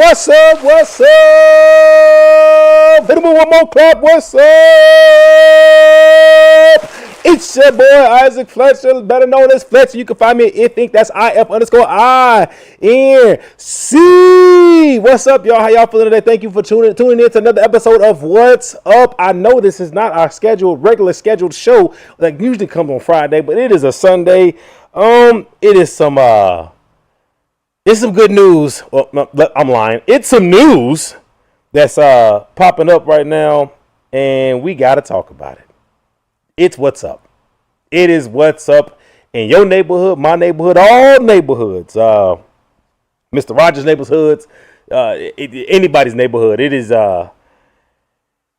What's up? What's up? Hit him with one more clap. What's up? It's your boy Isaac Fletcher, better known as Fletcher. You can find me at Think. That's IF_INC. What's up, y'all? How y'all feeling today? Thank you for tuning in to another episode of What's Up. I know this is not our regular scheduled show that usually comes on Friday, but it is a Sunday. It's some good news. Well, no, I'm lying. It's some news that's popping up right now, and we got to talk about it. It's what's up. It is what's up in your neighborhood, my neighborhood, all neighborhoods. Mr. Rogers' neighborhoods, anybody's neighborhood.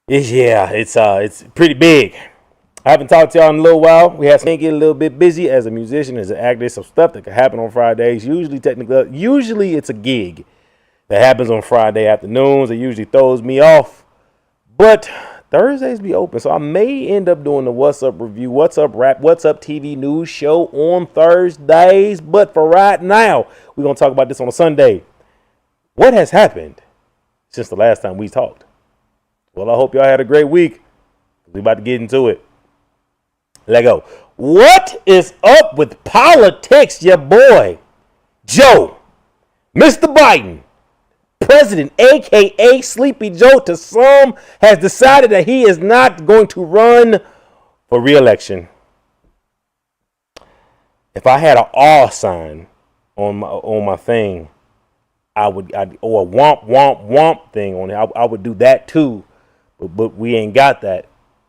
It's pretty big. I haven't talked to y'all in a little while. We had to get a little bit busy as a musician, as an actor. Some stuff that can happen on Fridays. Usually it's a gig that happens on Friday afternoons. It usually throws me off, but Thursdays be open, so I may end up doing the What's Up review, What's Up rap, What's Up TV news show on Thursdays. But for right now, we're gonna talk about this on a Sunday. What has happened since the last time we talked? Well, I hope y'all had a great week. We about to get into it. Let go. What is up with politics, your boy Joe, Mr. Biden, President, a.k.a. Sleepy Joe to some, has decided that he is not going to run for re-election. If I had an R sign on my thing, or a womp thing on it, I would do that too, but we ain't got that.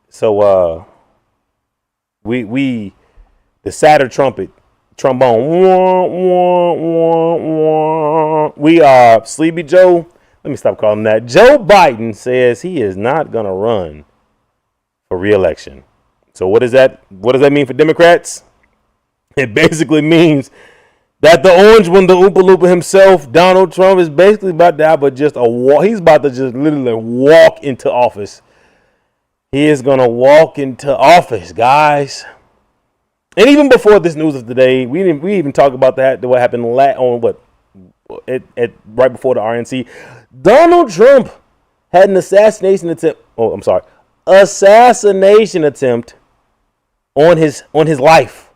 So we the Saturn trombone. We are Sleepy Joe. Let me stop calling him that. Joe Biden says he is not going to run for re-election. So what does that mean for Democrats? It basically means that the orange one, the Oompa Loompa himself, Donald Trump, is basically about to have he's about to just literally walk into office. He is going to walk into office, guys. And even before this news of today, we even talked about what happened right before the RNC. Donald Trump had an assassination attempt on his life.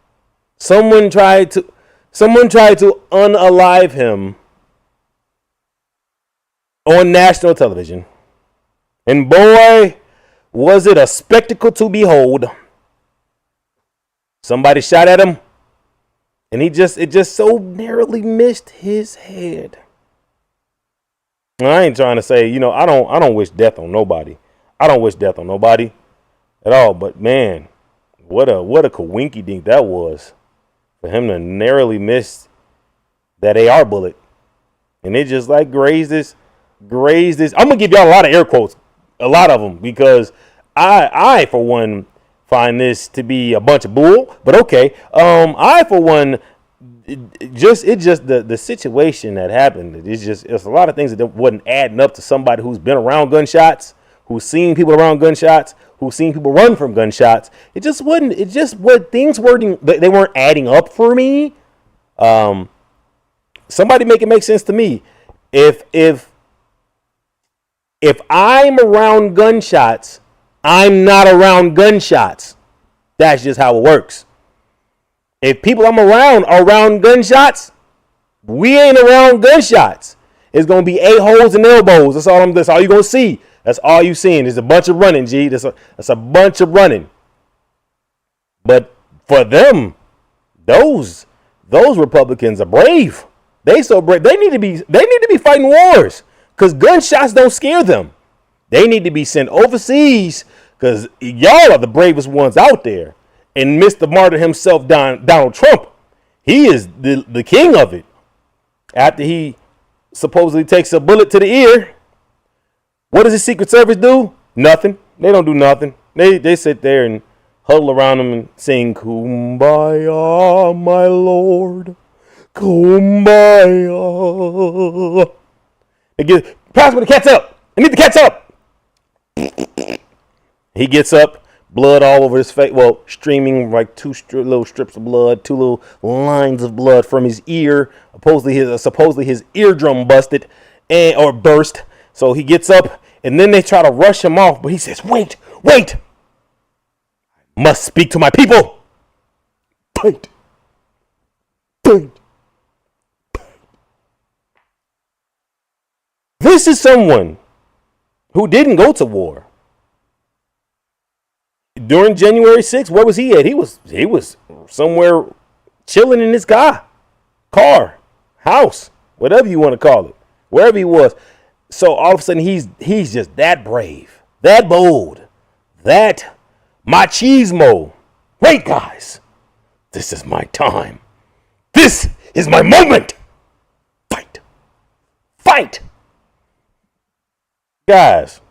Someone tried to unalive him on national television. And boy, was it a spectacle to behold. Somebody shot at him, and it just so narrowly missed his head. I ain't trying to say, I don't wish death on nobody. I don't wish death on nobody at all. But man, what a coinky dink that was for him to narrowly miss that AR bullet, and it just like grazed this. I'm gonna give y'all a lot of air quotes, a lot of them, because I for one find this to be a bunch of bull, but okay. I for one, the situation that happened. It's a lot of things that wasn't adding up to somebody who's been around gunshots, who's seen people around gunshots, who's seen people run from gunshots. They weren't adding up for me. Somebody make it make sense to me. If I'm around gunshots, I'm not around gunshots. That's just how it works. If people I'm around are around gunshots, we ain't around gunshots. It's gonna be a-holes and elbows. That's all you're gonna see. That's all you seeing. There's a bunch of running, G. That's a bunch of running. But for them, those Republicans are brave. They so brave. They need to be fighting wars, because gunshots don't scare them. They need to be sent overseas, because y'all are the bravest ones out there. And Mr. Martyr himself, Donald Trump, he is the king of it. After he supposedly takes a bullet to the ear, what does the Secret Service do? Nothing. They don't do nothing. They sit there and huddle around him and sing, "Kumbaya, my lord, Kumbaya." Pass me the cat's up. I need the cat's up. He gets up, blood all over his face. Well, streaming like two little strips of blood, two little lines of blood from his ear. Supposedly his eardrum busted, and or burst. So he gets up, and then they try to rush him off, but he says, "Wait, wait! Must speak to my people." Wait, wait. This is someone who didn't go to war. During January 6th, where was he at? He was somewhere chilling in his car, house, whatever you want to call it, wherever he was. So all of a sudden he's just that brave, that bold, that machismo. Wait, guys, this is my time. This is my moment. Fight, fight. Guys,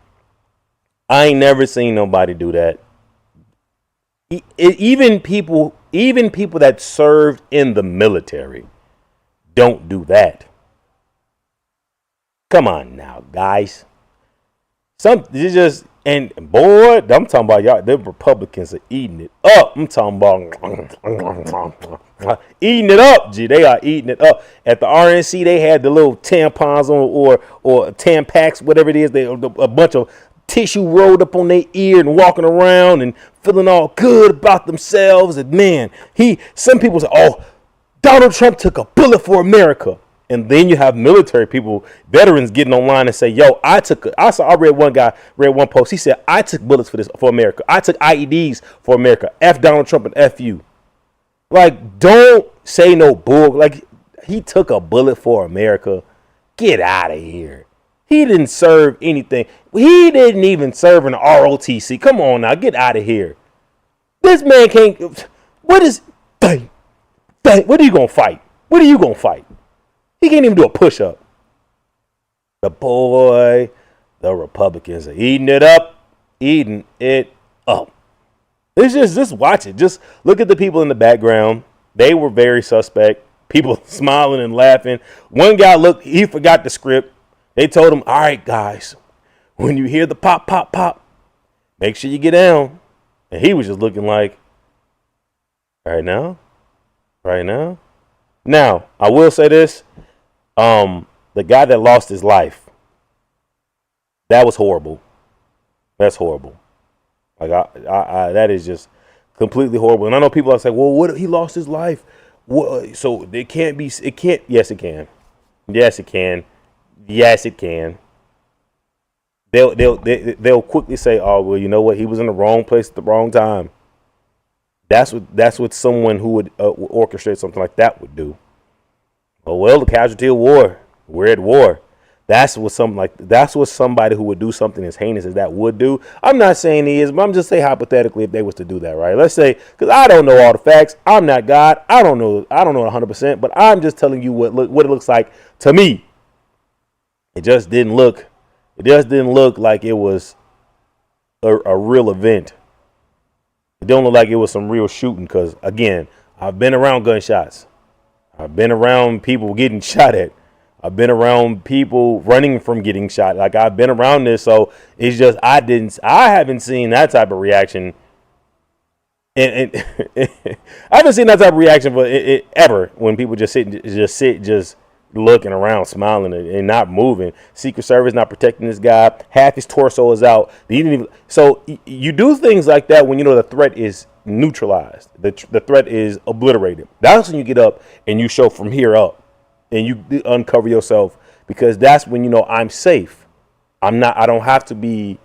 I ain't never seen nobody do that. Even people that served in the military don't do that. Come on now, guys. And boy, I'm talking about y'all. The Republicans are eating it up. I'm talking about eating it up. Gee, they are eating it up. At the RNC, they had the little tampons on or Tampax, whatever it is. They a bunch of tissue rolled up on their ear and walking around and feeling all good about themselves. And man, some people say, "Oh, Donald Trump took a bullet for America." And then you have military people, veterans getting online and say, "Yo, I read one post. He said, I took bullets for America. I took IEDs for America. F Donald Trump and F you." Like, don't say no bull. Like, he took a bullet for America. Get out of here. He didn't serve anything. He didn't even serve in ROTC. Come on now, get out of here. This man can't. What are you gonna fight? What are you gonna fight? He can't even do a push-up. The Republicans are eating it up. Eating it up. It's just watch it. Just look at the people in the background. They were very suspect. People smiling and laughing. One guy he forgot the script. They told him, "All right, guys, when you hear the pop, pop, pop, make sure you get down." And he was just looking like, right now. Now, I will say this. The guy that lost his life, that was horrible. That's horrible. Like I that is just completely horrible. And I know people are saying, "Well, what if he lost his life? So it can't be. It can't. Yes, it can. Yes, it can. Yes, it can." They'll quickly say, "Oh, well, you know what? He was in the wrong place at the wrong time." That's what someone who would orchestrate something like that would do. Oh, well, the casualty of war. We're at war. That's what somebody who would do something as heinous as that would do. I'm not saying he is, but I'm just saying hypothetically if they was to do that, right? Let's say, because I don't know all the facts. I'm not God. I don't know 100%, but I'm just telling you what it looks like to me. It just didn't look like it was a real event. It don't look like it was some real shooting because, again, I've been around gunshots. I've been around people getting shot at. I've been around people running from getting shot. Like, I've been around this, so it's just I haven't seen that type of reaction. And I haven't seen that type of reaction for it ever when people just sit looking around, smiling and not moving. Secret Service not protecting this guy. Half his torso is out. So you do things like that when you know the threat is neutralized. The threat is obliterated. That's when you get up and you show from here up and you uncover yourself, because that's when you know I'm safe. I don't have to be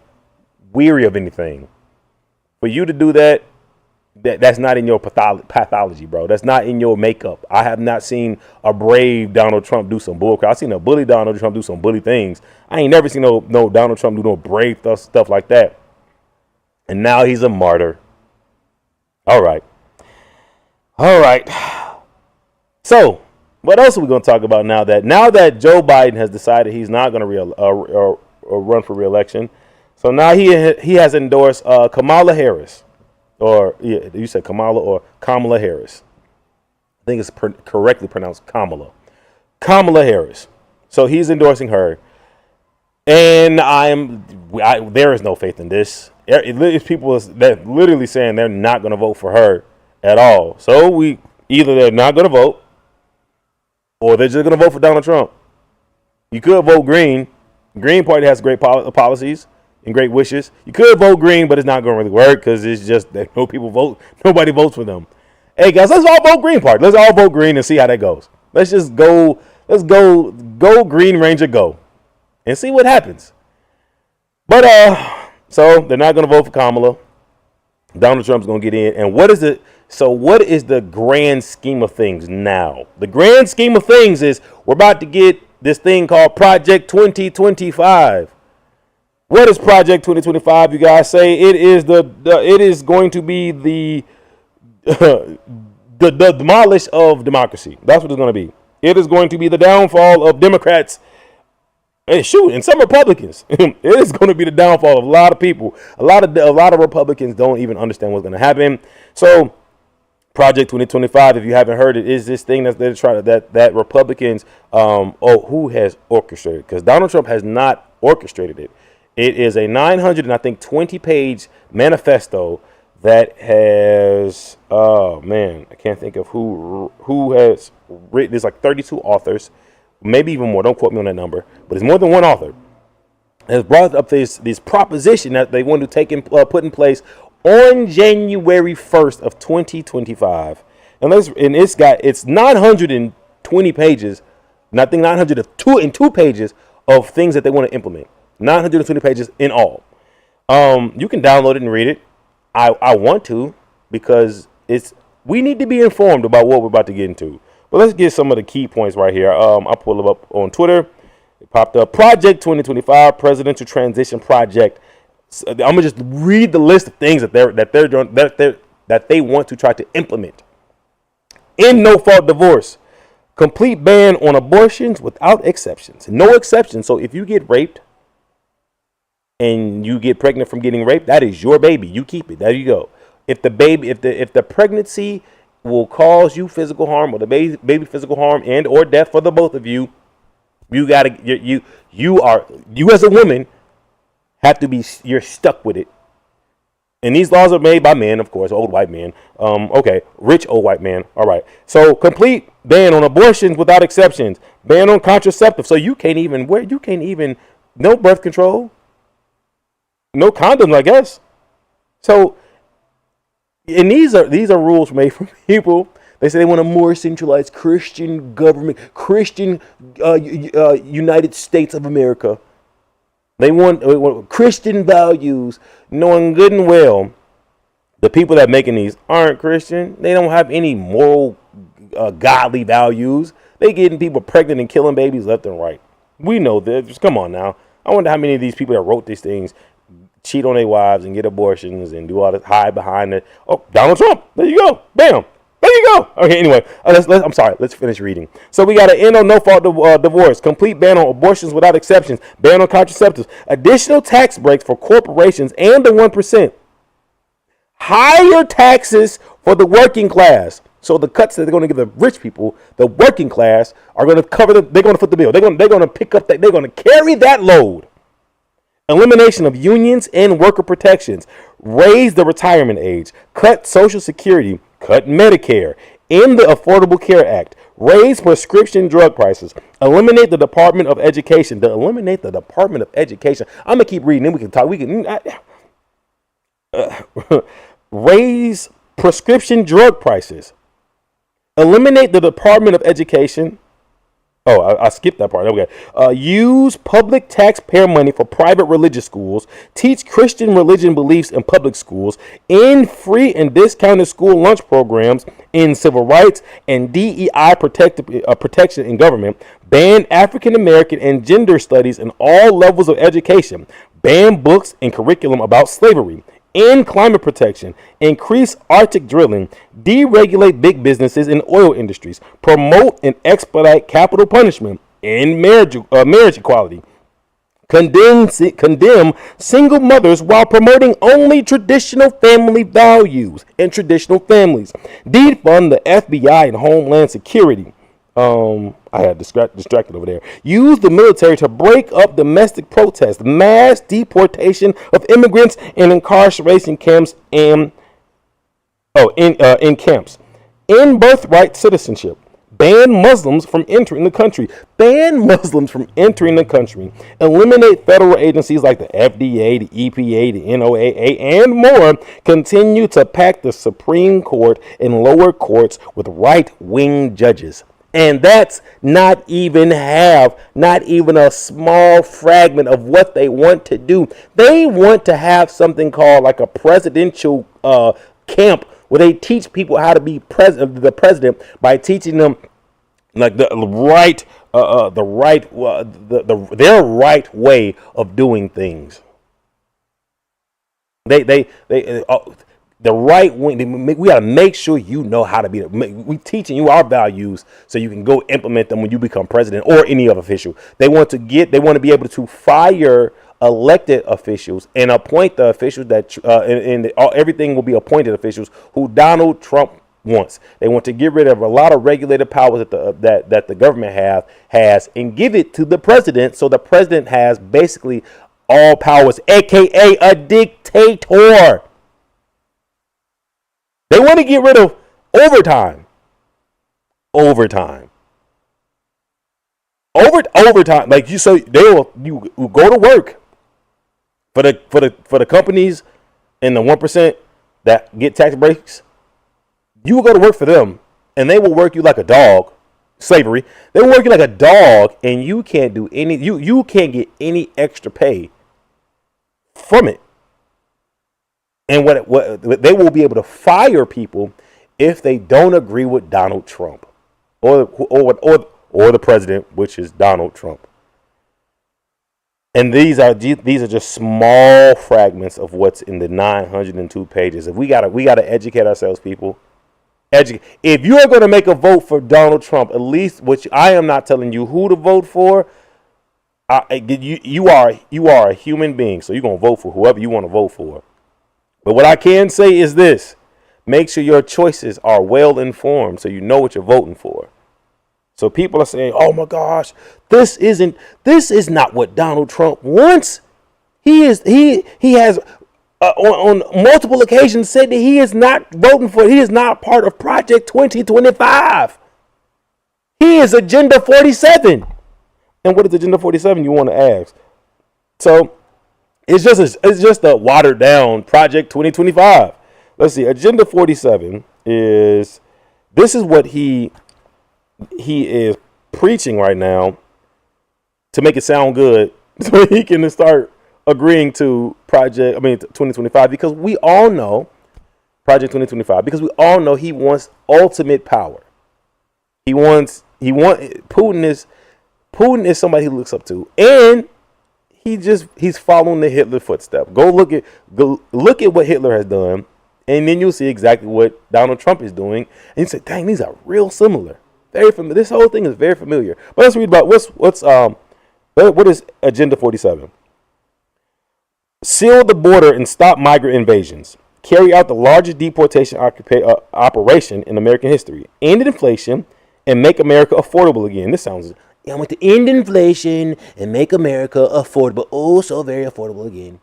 weary of anything. For you to do that, that's not in your pathology, bro. That's not in your makeup. I have not seen a brave Donald Trump do some bullcrap. I've seen a bully Donald Trump do some bully things. I ain't never seen no Donald Trump do no brave stuff like that. And now he's a martyr. All right. So, what else are we going to talk about now that Joe Biden has decided he's not going to run for re-election? So now he has endorsed Kamala Harris. Or, yeah, you said Kamala or Kamala Harris. I think it's correctly pronounced Kamala. Kamala Harris. So he's endorsing her. And there is no faith in this. It's people that literally saying they're not going to vote for her at all. So either they're not going to vote or they're just going to vote for Donald Trump. You could vote green. Green Party has great policies and great wishes. You could vote green, but it's not going to really work because it's just that no people vote. Nobody votes for them. Hey guys, let's all vote Green Party. Let's all vote green and see how that goes. Let's just go. Let's go Green Ranger go, and see what happens. But so they're not going to vote for Kamala. Donald Trump's going to get in. And what is it? So what is the grand scheme of things now? The grand scheme of things is we're about to get this thing called Project 2025. What is Project 2025? You guys say it is it is going to be the demolish of democracy. That's what it's going to be. It is going to be the downfall of Democrats. And some Republicans. It is going to be the downfall of a lot of people. A lot of Republicans don't even understand what's going to happen. So Project 2025, if you haven't heard it, is this thing that they're trying that Republicans who has orchestrated, because Donald Trump has not orchestrated it. It is a 920-page manifesto that has I can't think of who has written. There's like 32 authors, maybe even more. Don't quote me on that number, but it's more than one author has brought up this proposition that they want to take and put in place on January 1st of 2025. And it's 920 pages, and I think 902 pages of things that they want to implement. 920 pages in all. You can download it and read it. I want to, because we need to be informed about what we're about to get into. But let's get some of the key points right here. I'll pull them up on Twitter. It popped up. Project 2025 Presidential Transition Project. So I'm gonna just read the list of things that they want to try to implement. In no-fault divorce, complete ban on abortions without exceptions. No exceptions. So if you get raped and you get pregnant from getting raped, that is your baby. You keep it. There you go. If the pregnancy will cause you physical harm, or the baby physical harm and or death for the both of you, you as a woman you're stuck with it. And these laws are made by men, of course, old white men. Rich old white men. All right. So complete ban on abortions without exceptions. Ban on contraceptives. So you can't even no birth control. No condoms, I guess. So, and these are rules made from people. They say they want a more centralized Christian government, Christian United States of America. They want Christian values, knowing good and well the people that are making these aren't Christian. They don't have any moral, godly values. They getting people pregnant and killing babies left and right. We know this. Just come on now. I wonder how many of these people that wrote these things cheat on their wives and get abortions and do all this, hide behind it. Oh, Donald Trump. There you go. Bam. There you go. Okay, anyway, let's finish reading. So we got to end on no-fault divorce, complete ban on abortions without exceptions, ban on contraceptives, additional tax breaks for corporations and the 1%, higher taxes for the working class. So the cuts that they're going to give the rich people, the working class, are going to cover they're going to foot the bill. They're going to pick up that. They're going to carry that load. Elimination of unions and worker protections, raise the retirement age, cut Social Security, cut Medicare, end the Affordable Care Act, raise prescription drug prices, eliminate the Department of Education. Eliminate the Department of Education. I'm gonna keep reading. Then we can talk. Raise prescription drug prices, eliminate the Department of Education. Oh, I skipped that part. Okay. Use public taxpayer money for private religious schools. Teach Christian religion beliefs in public schools. End free and discounted school lunch programs in civil rights and DEI protection in government. Ban African American and gender studies in all levels of education. Ban books and curriculum about slavery. End climate protection, increase Arctic drilling, deregulate big businesses and oil industries, promote and expedite capital punishment, end marriage equality, condemn single mothers while promoting only traditional family values and traditional families, defund the FBI and Homeland Security. I had distracted over there. Use the military to break up domestic protests, mass deportation of immigrants, and incarceration camps in camps. End birthright citizenship. ban Muslims from entering the country. Ban Muslims from entering the country. Eliminate federal agencies like the FDA, the EPA, the NOAA, and more. Continue to pack the Supreme Court and lower courts with right-wing judges. And that's not even a small fragment of what they want to do. They want to have something called like a presidential camp where they teach people how to be the president by teaching them like their right way of doing things. The right wing. We gotta make sure you know how to be. We teaching you our values so you can go implement them when you become president or any other official. They want to be able to fire elected officials and appoint the officials that everything will be appointed officials who Donald Trump wants. They want to get rid of a lot of regulated powers that the government has and give it to the president, so the president has basically all powers, aka a dictator. They want to get rid of overtime. Overtime. Like you will go to work for the companies and the 1% that get tax breaks. You will go to work for them, and they will work you like a dog. Slavery. They will work you like a dog, and you can't do any. You can't get any extra pay from it. And what they will be able to fire people if they don't agree with Donald Trump or the president, which is Donald Trump. And these are just small fragments of what's in the 902 pages. If we gotta educate ourselves, people. If you are going to make a vote for Donald Trump, at least, which I am not telling you who to vote for. You are a human being, so you're gonna vote for whoever you want to vote for. But what I can say is this: make sure your choices are well informed so you know what you're voting for. So people are saying, "Oh my gosh, this is not what Donald Trump wants." He has on multiple occasions said that he is not voting for. He is not part of Project 2025. He is Agenda 47. And what is Agenda 47? You want to ask? So. It's just a watered down Project 2025. Let's see. Agenda 47 is what he is preaching right now to make it sound good, so he can start agreeing to 2025, because we all know Project 2025, because we all know he wants ultimate power. Putin is somebody he looks up to, and he's following the Hitler footstep. Go look at what Hitler has done, and then you'll see exactly what Donald Trump is doing, and you say, "Dang, these are real similar." Very familiar. This whole thing is very familiar. But let's read about what is Agenda 47. Seal the border and stop migrant invasions. Carry out the largest deportation operation in American history. End inflation and make America affordable again. This sounds. I want to end inflation and make America affordable. Oh, so very affordable again.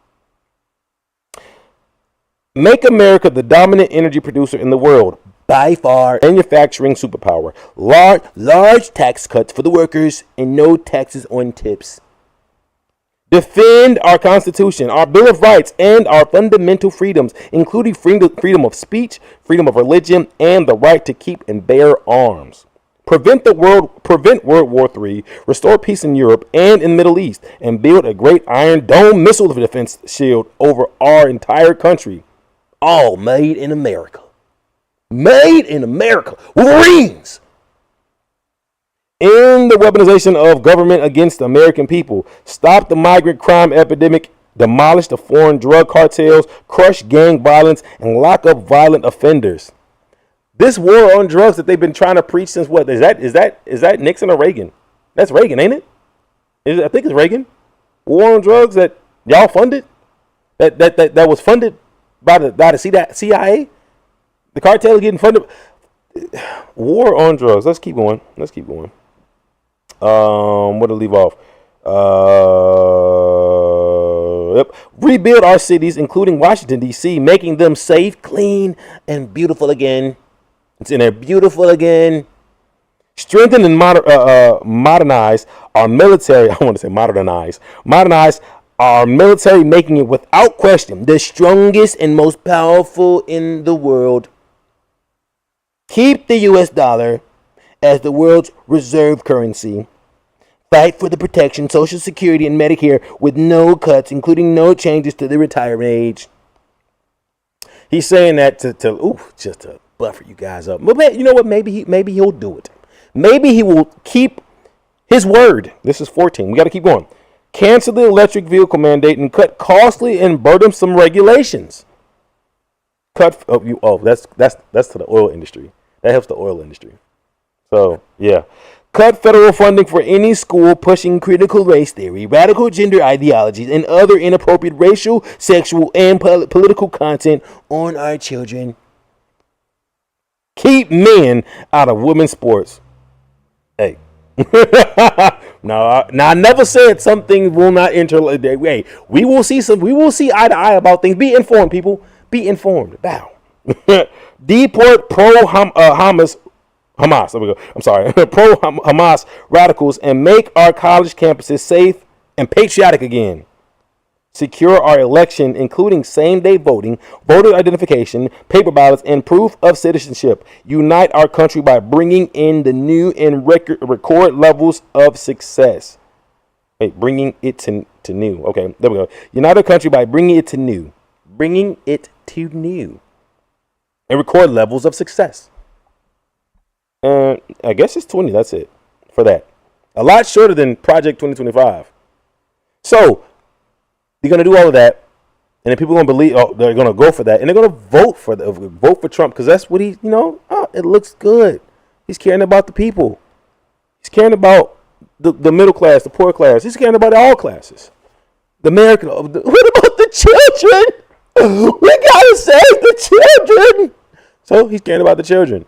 Make America the dominant energy producer in the world. By far, manufacturing superpower. Large tax cuts for the workers and no taxes on tips. Defend our Constitution, our Bill of Rights, and our fundamental freedoms, including freedom of speech, freedom of religion, and the right to keep and bear arms. Prevent World War III, restore peace in Europe and in the Middle East, and build a great Iron Dome missile defense shield over our entire country. All made in America. Made in America. Wolverines! End the weaponization of government against the American people. Stop the migrant crime epidemic. Demolish the foreign drug cartels. Crush gang violence and lock up violent offenders. This war on drugs that they've been trying to preach since what? Is that Nixon or Reagan? That's Reagan, ain't it? I think it's Reagan. War on drugs that y'all funded? That was funded by the CIA? The cartel is getting funded. War on drugs. Let's keep going. What to leave off? Yep. Rebuild our cities, including Washington, D.C., making them safe, clean, and beautiful again. It's in there, beautiful again. Strengthen and modernize our military. I want to say modernize our military, making it without question the strongest and most powerful in the world. Keep the US dollar as the world's reserve currency. Fight for the protection, Social Security, and Medicare with no cuts, including no changes to the retirement age. He's saying that just to buffer you guys up. But you know what? Maybe he'll do it. Maybe he will keep his word. This is 14. We got to keep going. Cancel the electric vehicle mandate and cut costly and burdensome regulations. That's to the oil industry. That helps the oil industry. So yeah. Cut federal funding for any school pushing critical race theory, radical gender ideologies, and other inappropriate racial, sexual, and political content on our children. Keep men out of women's sports. Hey. No, I never said some things will not enter. Hey, we will see eye to eye about things. Be informed, people. Be informed. Bow. Deport Hamas. There we go. I'm sorry. Pro-Hamas radicals and make our college campuses safe and patriotic again. Secure our election, including same-day voting, voter identification, paper ballots, and proof of citizenship. Unite our country by bringing in the new and record levels of success. Hey, bringing it to new. Okay, there we go. Unite our country by bringing it to new. Bringing it to new. And record levels of success. And I guess it's 20. That's it for that. A lot shorter than Project 2025. So they're gonna do all of that, and then people are gonna believe. Oh, they're gonna go for that, and they're gonna vote for Trump because that's what it looks good. He's caring about the people. He's caring about the middle class, the poor class. He's caring about all classes. The American. What about the children? We gotta save the children. So he's caring about the children.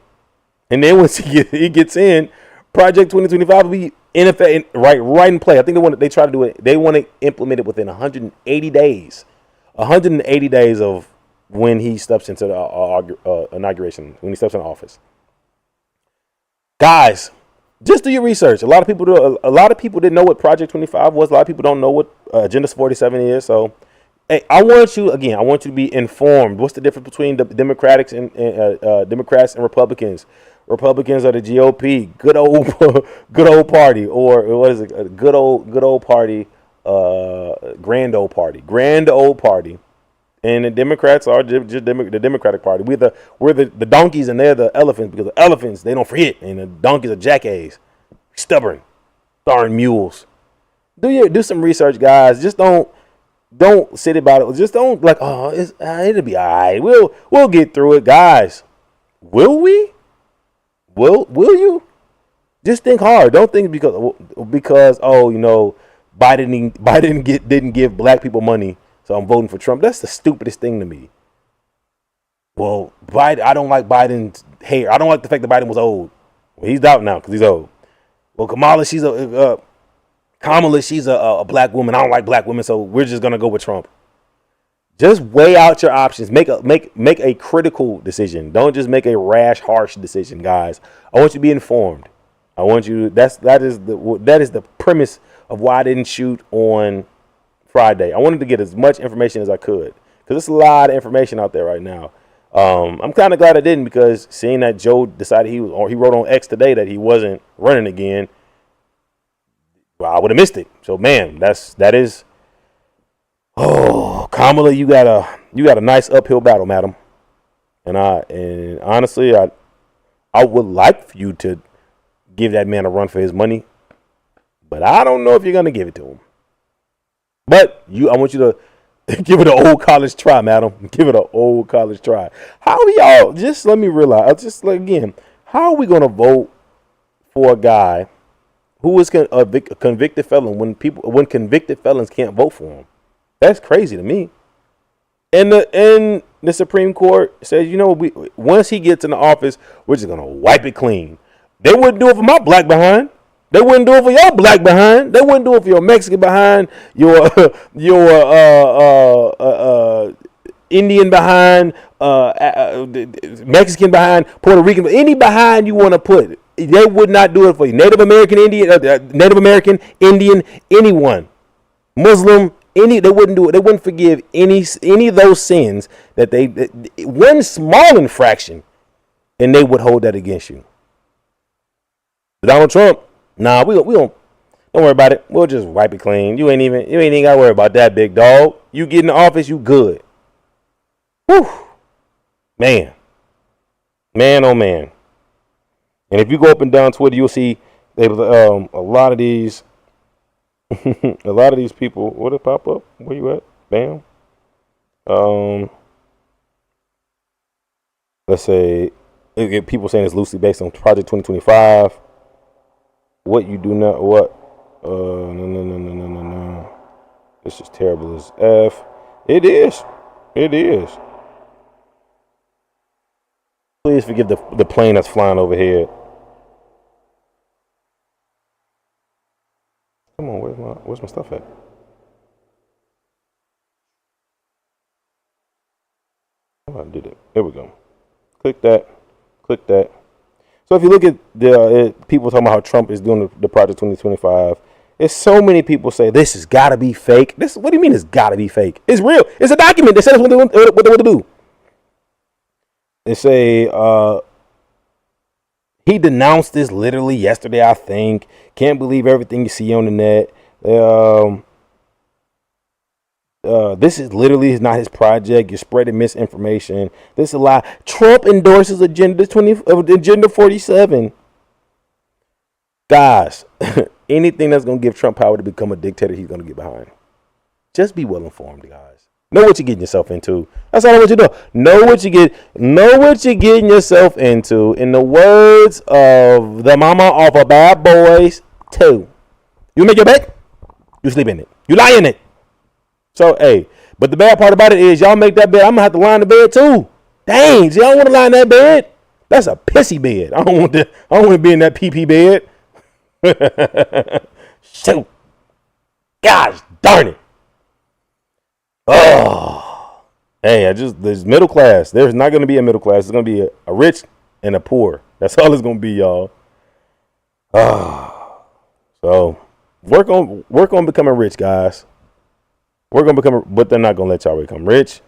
And then once he gets in, Project 2025 will be in effect, right in play. I think they try to do it. They want to implement it within 180 days. 180 days of when he steps into the inauguration, when he steps in office. Guys, just do your research. A lot of people didn't know what Project 25 was. A lot of people don't know what Agenda 47 is. So, hey, I want you to be informed. What's the difference between the Democrats and Republicans? Republicans are the GOP, good old party, or what is it? A good old party, grand old party, and the Democrats are just the Democratic Party. We're the donkeys and they're the elephants, because the elephants, they don't forget, and the donkeys are jackasses, stubborn, darn mules. Do some research, guys. Just don't sit about it. Just don't it'll be all right. We'll get through it, guys. Will we? Will you? Just think hard. Don't think because Biden didn't give black people money, so I'm voting for Trump. That's the stupidest thing to me. Well, I don't like Biden's hair. I don't like the fact that Biden was old. Well, he's out now because he's old. Well, Kamala, she's a black woman. I don't like black women, so we're just gonna go with Trump. Just weigh out your options. Make a critical decision. Don't just make a rash, harsh decision, guys. I want you to be informed. I want you. That is the premise of why I didn't shoot on Friday. I wanted to get as much information as I could because there's a lot of information out there right now. I'm kind of glad I didn't, because seeing that Joe decided he wrote on X today that he wasn't running again, well, I would have missed it. So man, that is. Oh, Kamala, you got a nice uphill battle, madam. And honestly, I would like for you to give that man a run for his money, but I don't know if you're gonna give it to him. But I want you to give it an old college try, madam. Give it an old college try. How are y'all? Just let me realize. How are we gonna vote for a guy who is a convicted felon when convicted felons can't vote for him? That's crazy to me. And the Supreme Court says, once he gets in the office, we're just gonna wipe it clean. They wouldn't do it for my black behind. They wouldn't do it for your black behind. They wouldn't do it for your Mexican behind, your Indian behind, Mexican behind, Puerto Rican, any behind you want to put. They would not do it for you. Native American, Indian, anyone, Muslim, they wouldn't do it. They wouldn't forgive any of those sins that one small infraction, and they would hold that against you. Donald Trump, nah, we don't worry about it. We'll just wipe it clean. You ain't even gotta worry about that, big dog. You get in the office, you good. Whew. Man, oh man. And if you go up and down Twitter, you'll see a lot of these people. What it pop up? Where you at? Bam. Let's say people saying it's loosely based on Project 2025. What you do not what? No. This is terrible as F. It is. Please forgive the plane that's flying overhead. Come on, where's my stuff at? Oh, I did it. There we go. Click that. So if you look at the people talking about how Trump is doing the Project 2025, there's so many people say this has got to be fake. What do you mean it's got to be fake? It's real. It's a document. They said what they want to do. They say he denounced this literally yesterday, I think. Can't believe everything you see on the net. This is literally not his project. You're spreading misinformation. This is a lie. Trump endorses Agenda 47. Guys, anything that's going to give Trump power to become a dictator, he's going to get behind. Just be well informed, guys. Know what you're getting yourself into. That's all I want you to know. Know what you're getting yourself into. In the words of the mama off of Bad Boys 2. You make your bed, you sleep in it. You lie in it. So, hey, but the bad part about it is y'all make that bed, I'm going to have to lie in the bed too. Dang, y'all want to lie in that bed? That's a pissy bed. I don't want to be in that PP bed. Shoot. Gosh darn it. Oh. Hey, there's middle class. There's not going to be a middle class. It's going to be a rich and a poor. That's all it's going to be, y'all. So, work on becoming rich, guys. We're going to become, but they're not going to let y'all become rich.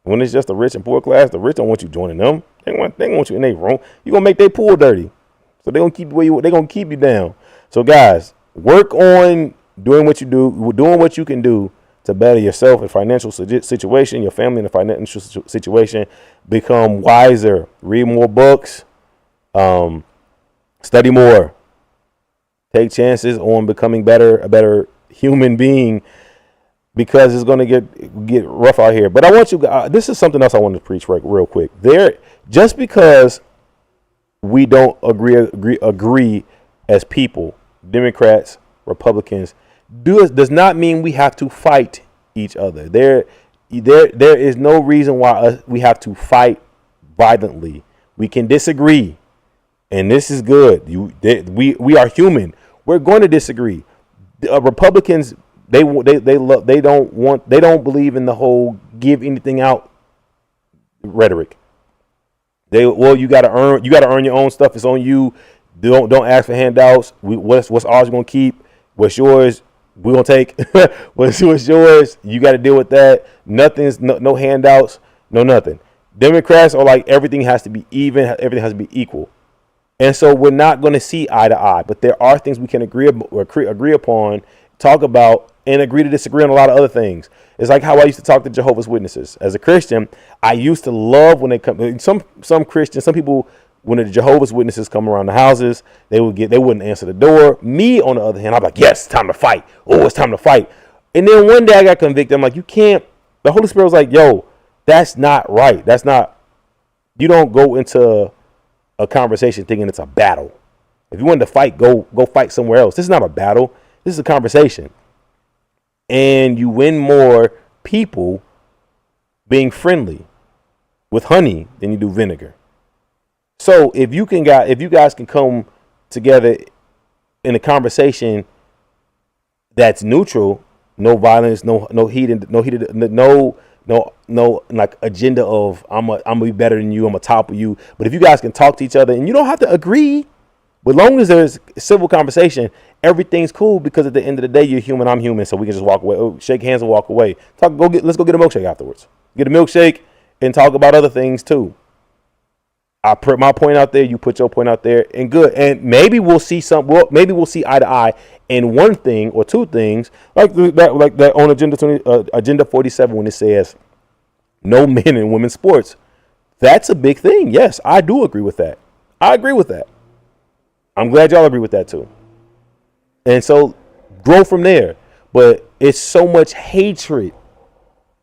When it's just a rich and poor class, the rich don't want you joining them. They want you in their room. You're going to make their pool dirty. So they're going to keep you down. So guys, work on doing what you do, doing what you can do to better yourself in financial situation, your family in a financial situation, become wiser, read more books, study more, take chances on becoming a better human being, because it's going to get rough out here. But I want you, this is something else I want to preach real quick. Just because we don't agree as people, Democrats, Republicans, does not mean we have to fight each other. There is no reason why we have to fight violently. We can disagree, and this is good. We are human. We're going to disagree. Republicans, they don't believe in the whole give anything out rhetoric. You got to earn your own stuff. It's on you. Don't ask for handouts. What's ours we're gonna keep. What's yours we're gonna take. what's yours, you got to deal with that. No handouts, no nothing. Democrats are like, everything has to be even, everything has to be equal. And so we're not going to see eye to eye, but there are things we can agree upon, talk about, and agree to disagree on a lot of other things. It's like how I used to talk to Jehovah's Witnesses. As a Christian, I used to love when they come. Some Christians, some people, when the Jehovah's Witnesses come around the houses, they wouldn't answer the door. Me, on the other hand, I'm like, yes, it's time to fight. Oh, it's time to fight. And then one day I got convicted. I'm like, you can't. The Holy Spirit was like, yo, that's not right. That's not. You don't go into a conversation thinking it's a battle. If you wanted to fight, go fight somewhere else. This is not a battle. This is a conversation. And you win more people being friendly with honey than you do vinegar. So if you guys can come together in a conversation that's neutral, no violence, no heated, no like agenda of I'm gonna be better than you, I'm gonna topple you. But if you guys can talk to each other and you don't have to agree, But long as there's civil conversation, everything's cool because at the end of the day, you're human, I'm human, so we can just walk away, shake hands and walk away. Let's go get a milkshake afterwards. Get a milkshake and talk about other things too. I put my point out there, you put your point out there, and good. And maybe we'll see maybe we'll see eye to eye in one thing or two things, like that on Agenda 47 when it says no men in women's sports. That's a big thing. Yes, I do agree with that. I agree with that. I'm glad y'all agree with that too. And so grow from there. But it's so much hatred,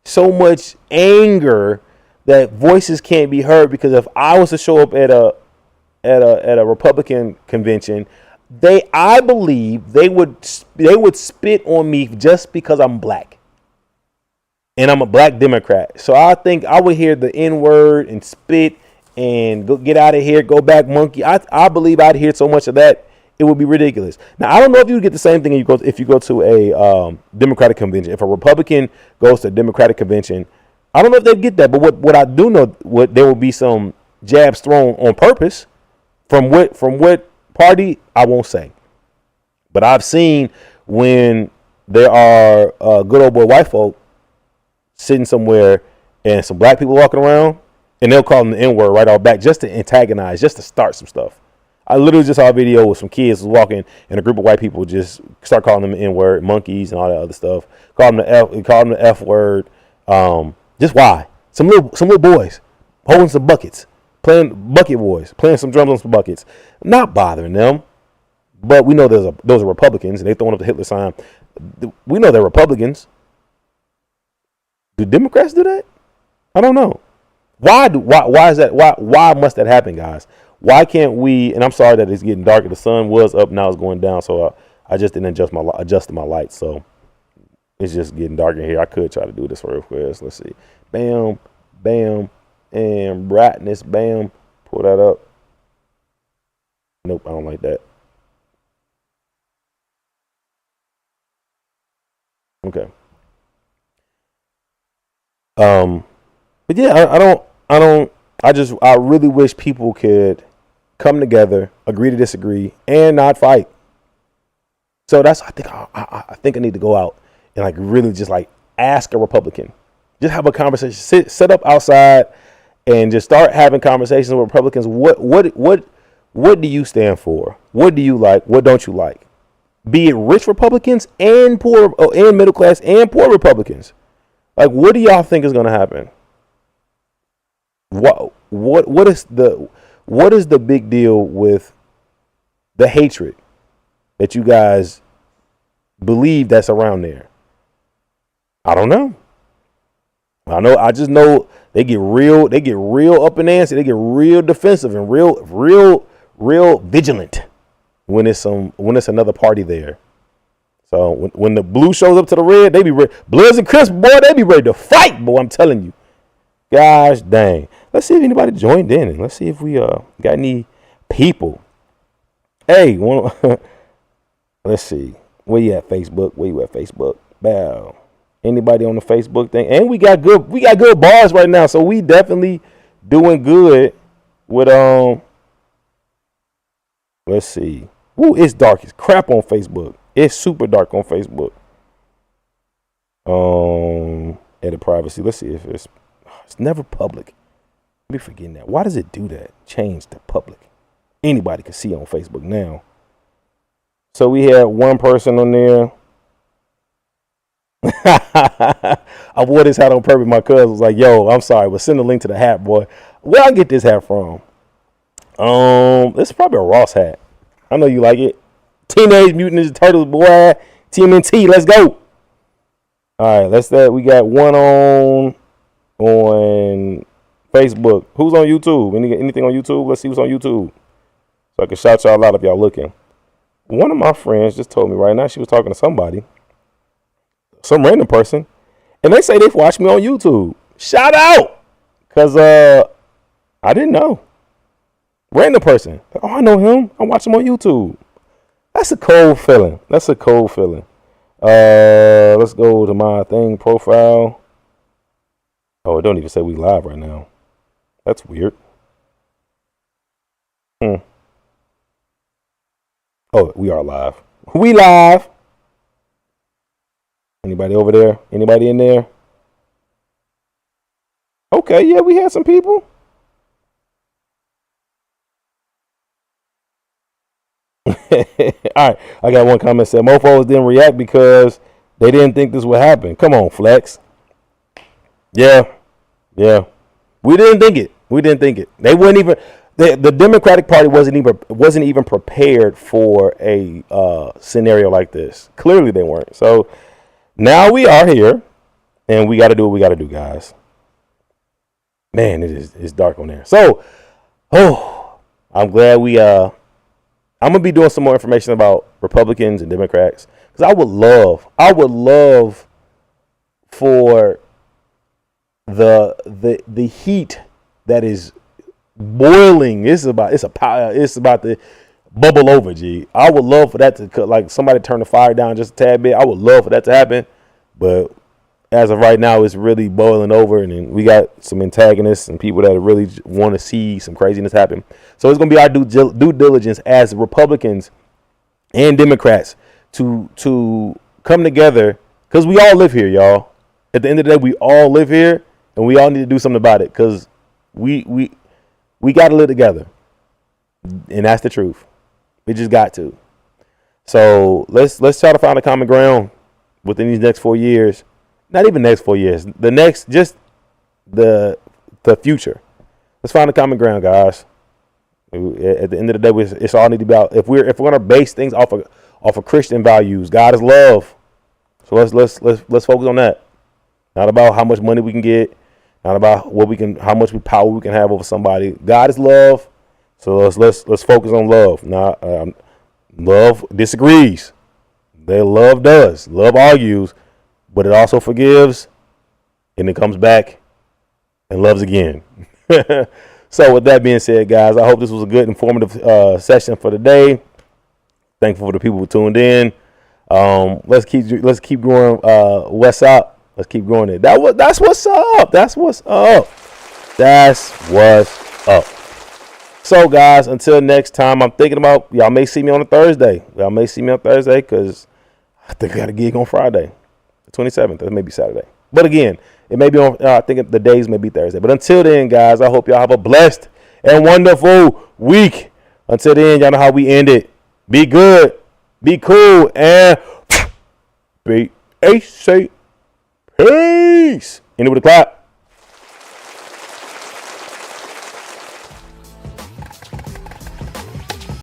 so much anger that voices can't be heard, because if I was to show up at a Republican convention, I believe they would spit on me just because I'm black and I'm a black Democrat. So I think I would hear the N-word and spit and go get out of here, go back monkey. I believe I'd hear so much of that it would be ridiculous. Now I don't know if you would get the same thing if you go to a Democratic convention. If a Republican goes to a Democratic convention, I don't know if they'd get that, but what I do know, there will be some jabs thrown on purpose from what party, I won't say. But I've seen when there are good old boy white folk sitting somewhere and some black people walking around, and they'll call them the N-word right off back just to antagonize, just to start some stuff. I literally just saw a video with some kids walking and a group of white people just start calling them the N-word, monkeys and all that other stuff. Call them the F word. Just why? Some little boys holding some buckets, playing bucket boys, playing some drums on some buckets. Not bothering them. But we know those are Republicans, and they throwing up the Hitler sign. We know they're Republicans. Do Democrats do that? I don't know. Why is that? Why must that happen, guys? Why can't we? And I'm sorry that it's getting darker. The sun was up, now it's going down. So I just didn't adjust my lights. So it's just getting darker here. I could try to do this real quick. Let's see. Bam, bam, and brightness. Bam. Pull that up. Nope, I don't like that. Okay. But yeah, I really wish people could come together, agree to disagree, and not fight. So I think I need to go out and like really just like ask a Republican, just have a conversation, sit up outside and just start having conversations with Republicans. What do you stand for? What do you like? What don't you like? Be it rich Republicans and poor and middle class and poor Republicans. Like, what do y'all think is going to happen? What is the big deal with the hatred that you guys believe that's around there? I don't know. I just know they get real up in antsy. They get real defensive and real vigilant when it's another party there. So when the blue shows up to the red, they be ready. Bloods and Crips, boy, they be ready to fight, boy. I'm telling you. Gosh dang. Let's see if anybody joined in. And let's see if we got any people. Hey, let's see. Where you at, Facebook? Bow. Anybody on the Facebook thing? And we got good bars right now, so we definitely doing good with let's see. Ooh, it's dark as crap on Facebook. It's super dark on Facebook. Edit privacy. Let's see if it's never public. I be forgetting that. Why does it do that? Change to public. Anybody can see on Facebook now. So we had one person on there. I wore this hat on purpose. My cousin was like, "Yo, I'm sorry, but send a link to the hat, boy. Where I get this hat from? This is probably a Ross hat. I know you like it. Teenage Mutant Ninja Turtles, boy. TMNT, let's go. All right, we got one on Facebook. Who's on YouTube? Anything on YouTube? Let's see who's on YouTube, so I can shout y'all out if y'all looking. One of my friends just told me right now she was talking to somebody, some random person, and they say they've watched me on YouTube. Shout out, cause I didn't know. Random person. Oh, I know him. I watch him on YouTube. That's a cold feeling. Let's go to my thing profile. Oh, it don't even say we live right now. That's weird. Oh, we are live. We live. Anybody over there? Anybody in there? Okay, yeah, we had some people. All right, I got one comment said mofos didn't react because they didn't think this would happen. Come on, Flex. Yeah, yeah. We didn't think it. We didn't think it. They wouldn't even. The Democratic Party wasn't even prepared for a scenario like this. Clearly, they weren't. So now we are here, and we got to do what we got to do, guys. Man, it's dark on there. So, I'm glad we. I'm gonna be doing some more information about Republicans and Democrats because I would love for the heat that is boiling. It's about to bubble over. G. I would love for that to like somebody turn the fire down just a tad bit. I would love for that to happen, but as of right now, it's really boiling over, and then we got some antagonists and people that really want to see some craziness happen. So it's gonna be our due diligence as Republicans and Democrats to come together because we all live here, y'all. At the end of the day, we all live here, and we all need to do something about it because we got to live together, and that's the truth. We just got to. So let's try to find a common ground within these next 4 years. Not even next 4 years. The future. Let's find a common ground, guys. At the end of the day, it's all need to be about. If we're gonna base things off of Christian values, God is love. So let's focus on that. Not about how much money we can get. Not about how much power we can have over somebody. God is love. So let's focus on love. Now, love disagrees. Love does. Love argues. But it also forgives, and it comes back and loves again. So with that being said, guys, I hope this was a good, informative session for today. Thankful for the people who tuned in. Let's keep growing West up. Let's keep growing it. That's what's up. That's what's up. That's what's up. So, guys, until next time, I'm thinking about y'all may see me on a Thursday. Y'all may see me on Thursday because I think I got a gig on Friday. 27th, it may be Saturday. But again, it may be on, I think the days may be Thursday. But until then, guys, I hope y'all have a blessed and wonderful week. Until then, y'all know how we end it. Be good, be cool, and be safe. Peace. End it with a clap.